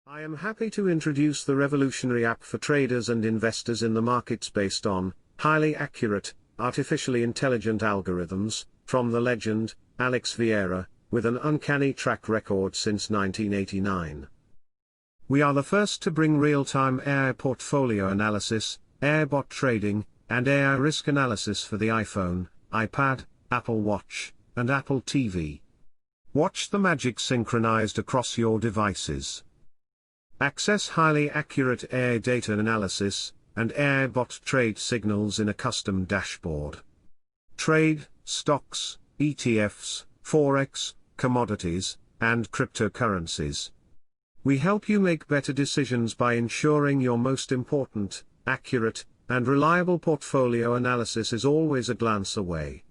I am happy to introduce the revolutionary app for traders and investors in the markets based on highly accurate, artificially intelligent algorithms, from the legend, Alex Vieira, with an uncanny track record since 1989. We are the first to bring real-time AI portfolio analysis, AI bot trading, and AI risk analysis for the iPhone, iPad, Apple Watch, and Apple TV. Watch the magic synchronized across your devices. Access highly accurate AI data analysis, and AI bot trade signals in a custom dashboard. Trade, stocks, ETFs, Forex, commodities, and cryptocurrencies. We help you make better decisions by ensuring your most important, accurate, and reliable portfolio analysis is always a glance away.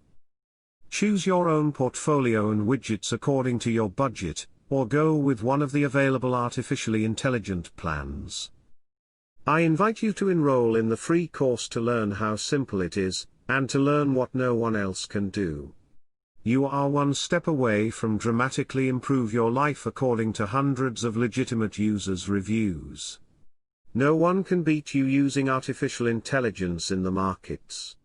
Choose your own portfolio and widgets according to your budget, or go with one of the available artificially intelligent plans. I invite you to enroll in the free course to learn how simple it is, and to learn what no one else can do. You are one step away from dramatically improve your life according to hundreds of legitimate users' reviews. No one can beat you using artificial intelligence in the markets.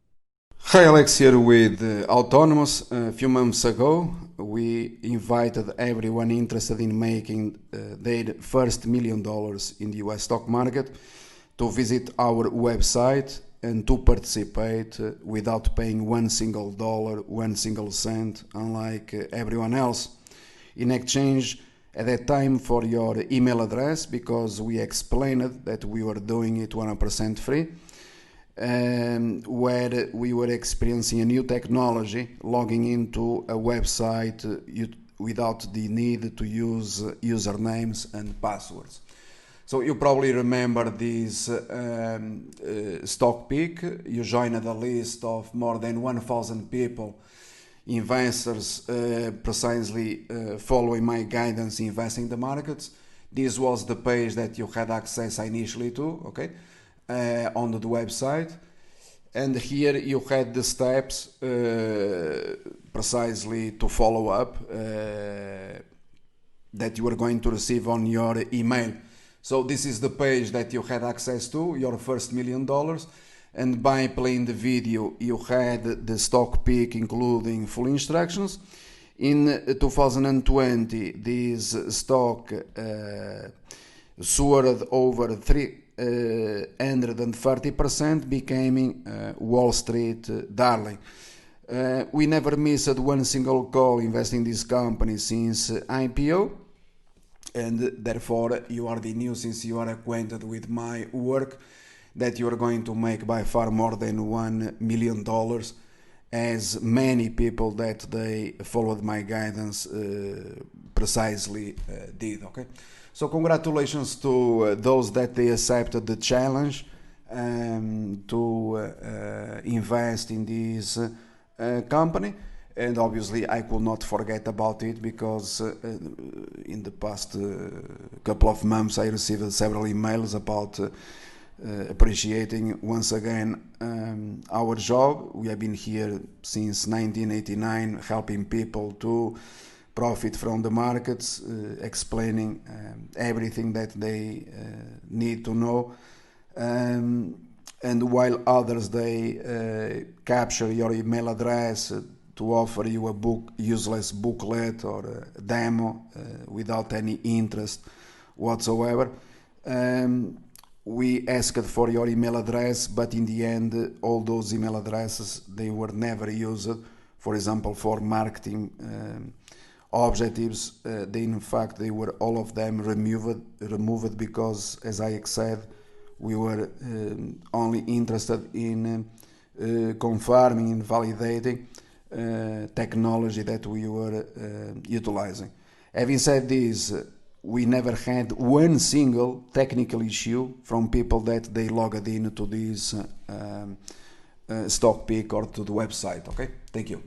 Hi, Alex here with Autonomous. A few months ago, we invited everyone interested in making their first $1 million in the US stock market to visit our website and to participate without paying $1 single, 1 single cent, unlike everyone else. In exchange, at that time, for your email address, because we explained that we were doing it 100% free, where we were experiencing a new technology, logging into a website without the need to use usernames and passwords. So you probably remember this stock pick. You joined a list of more than 1,000 people, investors precisely following my guidance investing in the markets. This was the page that you had access initially to, okay? On the website, and here you had the steps precisely to follow up that you were going to receive on your email. So this is the page that you had access to, your first $1 million, and by playing the video you had the stock pick including full instructions. In 2020 this stock soared over 130%, becoming Wall Street darling. We never missed one single call investing in this company since IPO, and therefore you already knew, since you are acquainted with my work, that you are going to make by far more than $1 million, as many people that they followed my guidance precisely did. Okay, so congratulations to those that they accepted the challenge to invest in this company. And obviously I could not forget about it, because in the past couple of months I received several emails about appreciating once again our job. We have been here since 1989 helping people to profit from the markets, explaining everything that they need to know, and while others they capture your email address to offer you a useless booklet or a demo without any interest whatsoever. We asked for your email address, but in the end all those email addresses, they were never used, for example, for marketing objectives. In fact they were all of them removed because, as I said, we were only interested in confirming and validating technology that we were utilizing. Having said this, we never had one single technical issue from people that they logged in to this stock pick or to the website. Okay, thank you.